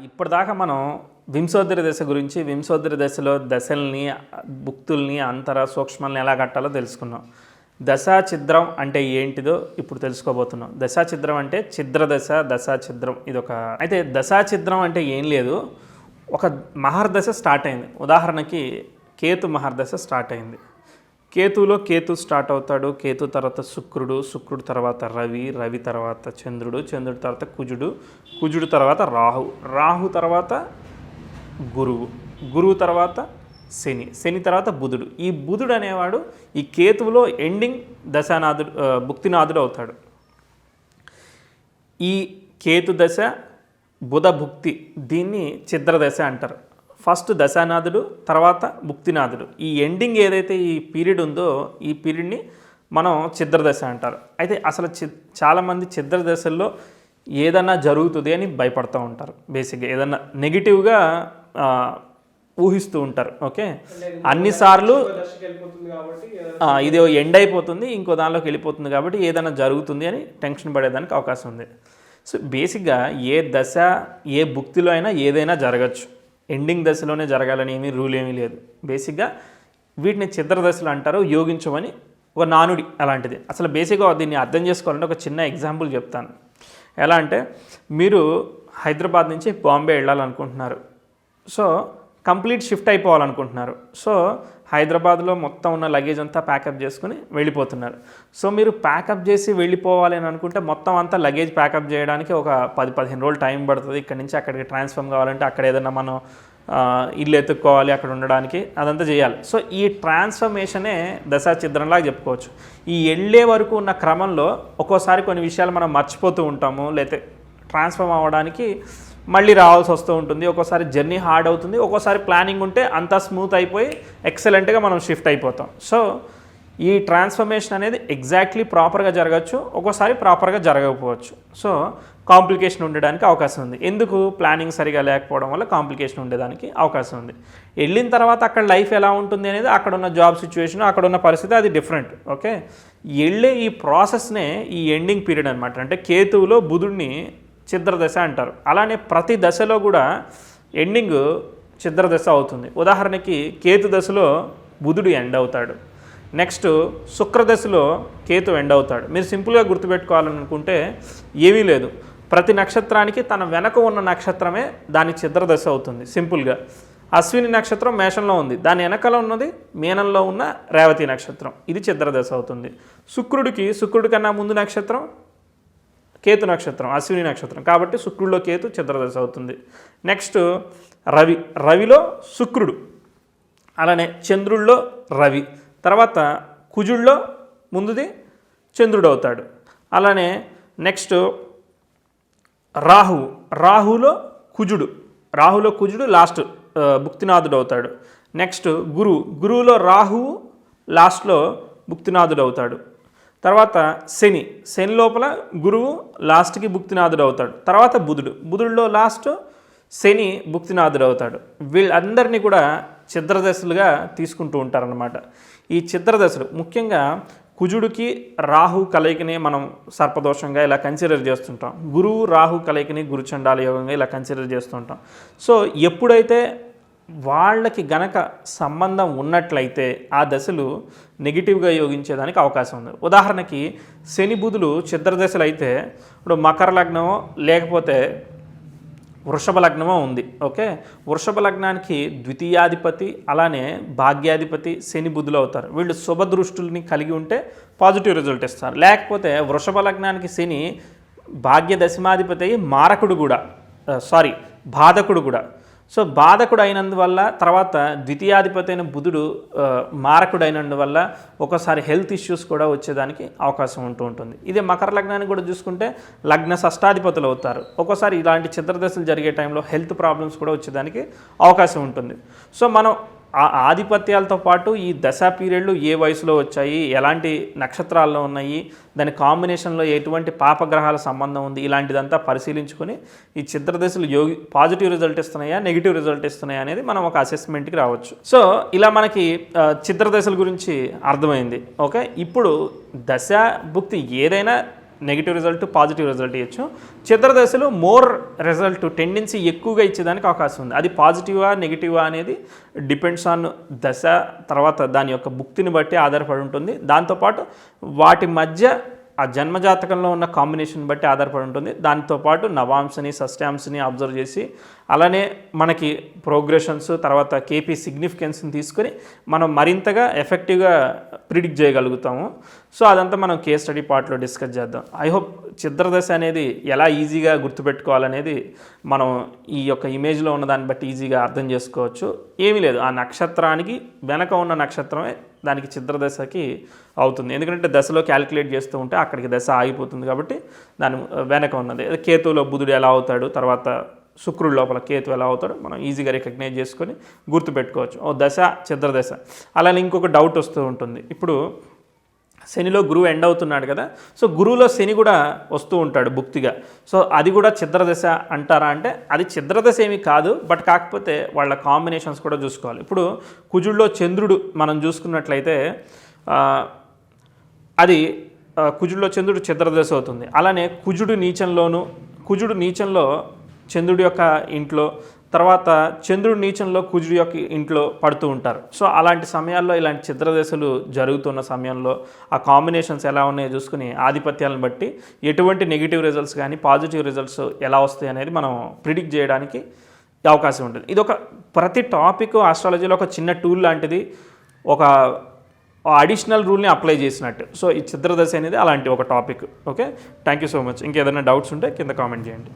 ఇప్పటిదాకా మనం వింశోత్తరి దశ గురించి వింశోత్తరి దశలో దశల్ని భుక్తుల్ని అంతర సూక్ష్మాలని ఎలా కట్టాలో తెలుసుకున్నాం. దశా ఛిద్రం అంటే ఏంటిదో ఇప్పుడు తెలుసుకోబోతున్నాం. దశా ఛిద్రం అంటే ఛిద్రదశ దశా ఛిద్రం ఇదొక. అయితే దశా ఛిద్రం అంటే ఏం లేదు, ఒక మహర్దశ స్టార్ట్ అయింది. ఉదాహరణకి కేతు మహర్దశ స్టార్ట్ అయింది. కేతులో కేతు స్టార్ట్ అవుతాడు. కేతు తర్వాత శుక్రుడు, శుక్రుడు తర్వాత రవి, రవి తర్వాత చంద్రుడు, చంద్రుడి తర్వాత కుజుడు, కుజుడు తర్వాత రాహు, రాహు తర్వాత గురువు, గురువు తర్వాత శని, శని తర్వాత బుధుడు. ఈ బుధుడు అనేవాడు ఈ కేతువులో ఎండింగ్ దశానాథుడు, భుక్తినాథుడు అవుతాడు. ఈ కేతు దశ బుధ భుక్తి దీన్ని ఛిద్రదశ అంటారు. ఫస్ట్ దశానాథుడు తర్వాత భుక్తినాథుడు. ఈ ఎండింగ్ ఏదైతే ఈ పీరియడ్ ఉందో ఈ పీరియడ్ని మనం ఛిద్రదశ అంటారు. అయితే అసలు చాలామంది ఛిద్రదశల్లో ఏదన్నా జరుగుతుంది అని భయపడుతూ ఉంటారు. బేసిక్గా ఏదన్నా నెగిటివ్గా ఊహిస్తూ ఉంటారు. ఓకే, అన్నిసార్లు ఇది ఎండ్ అయిపోతుంది ఇంకో దానిలోకి వెళ్ళిపోతుంది కాబట్టి ఏదైనా జరుగుతుంది అని టెన్షన్ పడేదానికి అవకాశం ఉంది. సో బేసిక్గా ఏ దశ ఏ భుక్తిలో అయినా ఏదైనా జరగచ్చు. ఎండింగ్ దశలోనే జరగాలని ఏమీ రూల్ ఏమీ లేదు. బేసిక్గా వీటిని ఛిద్రదశలు అంటారు. యోగించమని ఒక నానుడి అలాంటిది. అసలు బేసిక్గా దీన్ని అర్థం చేసుకోవాలంటే ఒక చిన్న ఎగ్జాంపుల్ చెప్తాను. ఎలా అంటే, మీరు హైదరాబాద్ నుంచి బాంబే వెళ్ళాలనుకుంటున్నారు. సో కంప్లీట్ షిఫ్ట్ అయిపోవాలనుకుంటున్నారు. సో హైదరాబాద్లో మొత్తం ఉన్న లగేజ్ అంతా ప్యాకప్ చేసుకుని వెళ్ళిపోతున్నారు. సో మీరు ప్యాకప్ చేసి వెళ్ళిపోవాలి అని అనుకుంటే మొత్తం అంతా లగేజ్ ప్యాకప్ చేయడానికి ఒక 10-15 రోజులు టైం పడుతుంది. ఇక్కడ నుంచి అక్కడికి ట్రాన్స్ఫర్ కావాలంటే అక్కడ ఏదైనా మనం ఇల్లు ఎత్తుక్కోవాలి, అక్కడ ఉండడానికి అదంతా చేయాలి. సో ఈ ట్రాన్స్ఫర్మేషనే దశా ఛిద్రంలాగా చెప్పుకోవచ్చు. ఈ వెళ్ళే వరకు ఉన్న క్రమంలో ఒక్కోసారి కొన్ని విషయాలు మనం మర్చిపోతూ ఉంటాము, లేకపోతే ట్రాన్స్ఫర్ అవ్వడానికి మళ్ళీ రావాల్సి వస్తూ ఉంటుంది. ఒక్కోసారి జర్నీ హార్డ్ అవుతుంది, ఒక్కోసారి ప్లానింగ్ ఉంటే అంతా స్మూత్ అయిపోయి ఎక్సలెంట్గా మనం షిఫ్ట్ అయిపోతాం. సో ఈ ట్రాన్స్ఫర్మేషన్ అనేది ఎగ్జాక్ట్లీ ప్రాపర్గా జరగచ్చు, ఒక్కోసారి ప్రాపర్గా జరగకపోవచ్చు. సో కాంప్లికేషన్ ఉండడానికి అవకాశం ఉంది. ఎందుకు? ప్లానింగ్ సరిగా లేకపోవడం వల్ల కాంప్లికేషన్ ఉండేదానికి అవకాశం ఉంది. వెళ్ళిన తర్వాత అక్కడ లైఫ్ ఎలా ఉంటుంది అనేది అక్కడ ఉన్న జాబ్ సిచ్యువేషన్, అక్కడ ఉన్న పరిస్థితి అది డిఫరెంట్. ఓకే, వెళ్ళే ఈ ప్రాసెస్నే ఈ ఎండింగ్ పీరియడ్ అనమాట. అంటే కేతువులో బుధుడిని ఛిద్రదశ అంటారు. అలానే ప్రతి దశలో కూడా ఎండింగ్ ఛిద్రదశ అవుతుంది. ఉదాహరణకి కేతు దశలో బుధుడు ఎండ్ అవుతాడు. నెక్స్ట్ శుక్రదశలో కేతు ఎండ్ అవుతాడు. మీరు సింపుల్గా గుర్తుపెట్టుకోవాలనుకుంటే ఏమీ లేదు, ప్రతి నక్షత్రానికి తన వెనక ఉన్న నక్షత్రమే దాని ఛిద్రదశ అవుతుంది. సింపుల్గా అశ్విని నక్షత్రం మేషంలో ఉంది, దాని వెనకల ఉన్నది మీనంలో ఉన్న రేవతి నక్షత్రం, ఇది ఛిద్రదశ అవుతుంది. శుక్రుడి కన్నా ముందు నక్షత్రం కేతు నక్షత్రం, అశ్విని నక్షత్రం, కాబట్టి శుక్రుడిలో కేతు ఛిద్రదశ అవుతుంది. నెక్స్ట్ రవిలో శుక్రుడు, అలానే చంద్రుల్లో రవి, తర్వాత కుజుడిలో ముందుది చంద్రుడు అవుతాడు. అలానే నెక్స్ట్ రాహులో కుజుడు లాస్ట్ భుక్తినాథుడు అవుతాడు. నెక్స్ట్ గురువులో రాహువు లాస్ట్లో భుక్తినాథుడు అవుతాడు. తర్వాత శని లోపల గురువు లాస్ట్కి భుక్తినాథుడు అవుతాడు. తర్వాత బుధుడిలో లాస్ట్ శని భుక్తినాథుడు అవుతాడు. వీళ్ళందరినీ కూడా ఛిద్రదశలుగా తీసుకుంటూ ఉంటారన్నమాట. ఈ ఛిద్రదశలు ముఖ్యంగా కుజుడికి రాహు కలయికని మనం సర్పదోషంగా ఇలా కన్సిడర్ చేస్తుంటాం. గురువు రాహు కలయికని గురుచండాల యోగంగా ఇలా కన్సిడర్ చేస్తుంటాం. సో ఎప్పుడైతే వాళ్ళకి గనక సంబంధం ఉన్నట్లయితే ఆ దశలు నెగిటివ్గా యోగించేదానికి అవకాశం ఉంది. ఉదాహరణకి శని బుధులు ఛిద్రదశలు అయితే ఇప్పుడు మకర లగ్నమో లేకపోతే వృషభ లగ్నమో ఉంది. ఓకే, వృషభ లగ్నానికి ద్వితీయాధిపతి అలానే భాగ్యాధిపతి శని బుధులు అవుతారు. వీళ్ళు శుభ దృష్టుల్ని కలిగి ఉంటే పాజిటివ్ రిజల్ట్ ఇస్తారు. లేకపోతే వృషభ లగ్నానికి శని భాగ్య దశమాధిపతి బాధకుడు కూడా. సో బాధకుడు అయినందువల్ల తర్వాత ద్వితీయాధిపతి అయిన బుధుడు మారకుడు అయినందువల్ల ఒకసారి హెల్త్ ఇష్యూస్ కూడా వచ్చేదానికి అవకాశం ఉంటుంది. ఇదే మకర లగ్నాన్ని కూడా చూసుకుంటే లగ్న షష్టాధిపతులు అవుతారు. ఒక్కోసారి ఇలాంటి ఛిద్రదశలు జరిగే టైంలో హెల్త్ ప్రాబ్లమ్స్ కూడా వచ్చేదానికి అవకాశం ఉంటుంది. సో మనం ఆ ఆధిపత్యాలతో పాటు ఈ దశా పీరియడ్లు ఏ వయసులో వచ్చాయి, ఎలాంటి నక్షత్రాల్లో ఉన్నాయి, దాని కాంబినేషన్లో ఎటువంటి పాపగ్రహాల సంబంధం ఉంది, ఇలాంటిదంతా పరిశీలించుకొని ఈ ఛిద్రదశలు పాజిటివ్ రిజల్ట్ ఇస్తున్నాయా నెగిటివ్ రిజల్ట్ ఇస్తున్నాయా అనేది మనం ఒక అసెస్మెంట్కి రావచ్చు. సో ఇలా మనకి ఛిద్రదశల గురించి అర్థమైంది. ఓకే, ఇప్పుడు దశా భుక్తి ఏదైనా నెగిటివ్ రిజల్ట్, పాజిటివ్ రిజల్ట్ ఇవ్వచ్చు. చిత్రదశలో మోర్ రిజల్ట్ టెండెన్సీ ఎక్కువగా ఇచ్చేదానికి అవకాశం ఉంది. అది పాజిటివా నెగిటివా అనేది డిపెండ్స్ ఆన్ దశ, తర్వాత దాని యొక్క భుక్తిని బట్టి ఆధారపడి ఉంటుంది. దాంతోపాటు వాటి మధ్య ఆ జన్మజాతకంలో ఉన్న కాంబినేషన్ బట్టి ఆధారపడి ఉంటుంది. దాంతోపాటు నవాంశని, షష్ఠాంశని అబ్జర్వ్ చేసి, అలానే మనకి ప్రోగ్రెషన్స్, తర్వాత కేపీ సిగ్నిఫికెన్స్ని తీసుకొని మనం మరింతగా ఎఫెక్టివ్గా ప్రిడిక్ట్ చేయగలుగుతాము. సో అదంతా మనం కేస్ స్టడీ పార్ట్లో డిస్కస్ చేద్దాం. ఐ హోప్ చిత్రదశ అనేది ఎలా ఈజీగా గుర్తుపెట్టుకోవాలనేది మనం ఈ యొక్క ఇమేజ్లో ఉన్న దాన్ని బట్టి ఈజీగా అర్థం చేసుకోవచ్చు. ఏమీ లేదు, ఆ నక్షత్రానికి వెనక ఉన్న నక్షత్రమే దానికి చిత్రదశకి అవుతుంది. ఎందుకంటే దశలో క్యాలిక్యులేట్ చేస్తూ ఉంటే అక్కడికి దశ ఆగిపోతుంది కాబట్టి దాని వెనక ఉన్నది. కేతువులో బుధుడు ఎలా అవుతాడు, తర్వాత శుక్రుడి లోపల కేతు ఎలా అవుతాడో మనం ఈజీగా రికగ్నైజ్ చేసుకొని గుర్తుపెట్టుకోవచ్చు. ఓ దశ చిత్రదశ. అలానే ఇంకొక డౌట్ వస్తూ ఉంటుంది. ఇప్పుడు శనిలో గురువు ఎండ్ అవుతున్నాడు కదా, సో గురువులో శని కూడా వస్తూ ఉంటాడు భుక్తిగా. సో అది కూడా చిత్రదశ అంటారా అంటే అది చిత్రదశ ఏమీ కాదు, బట్ కాకపోతే వాళ్ళ కాంబినేషన్స్ కూడా చూసుకోవాలి. ఇప్పుడు కుజుడిలో చంద్రుడు మనం చూసుకున్నట్లయితే అది కుజుడిలో చంద్రుడు చిత్రదశ అవుతుంది. అలానే కుజుడు నీచంలో చంద్రుడి యొక్క ఇంట్లో, తర్వాత చంద్రుడి నీచంలో కుజుడి యొక్క ఇంట్లో పడుతూ ఉంటారు. సో అలాంటి సమయాల్లో ఇలాంటి చిత్రదశలు జరుగుతున్న సమయంలో ఆ కాంబినేషన్స్ ఎలా ఉన్నాయో చూసుకుని ఆధిపత్యాలను బట్టి ఎటువంటి నెగిటివ్ రిజల్ట్స్ కానీ పాజిటివ్ రిజల్ట్స్ ఎలా వస్తాయి అనేది మనం ప్రిడిక్ట్ చేయడానికి అవకాశం ఉంటుంది. ఇది ఒక ప్రతి టాపిక్ ఆస్ట్రాలజీలో ఒక చిన్న టూల్ లాంటిది, ఒక అడిషనల్ రూల్ని అప్లై చేసినట్టు. సో ఈ చిత్రదశ అనేది అలాంటి ఒక topic. Okay, thank you so much. ఇంకేదైనా డౌట్స్ ఉంటే కింద కామెంట్ చేయండి.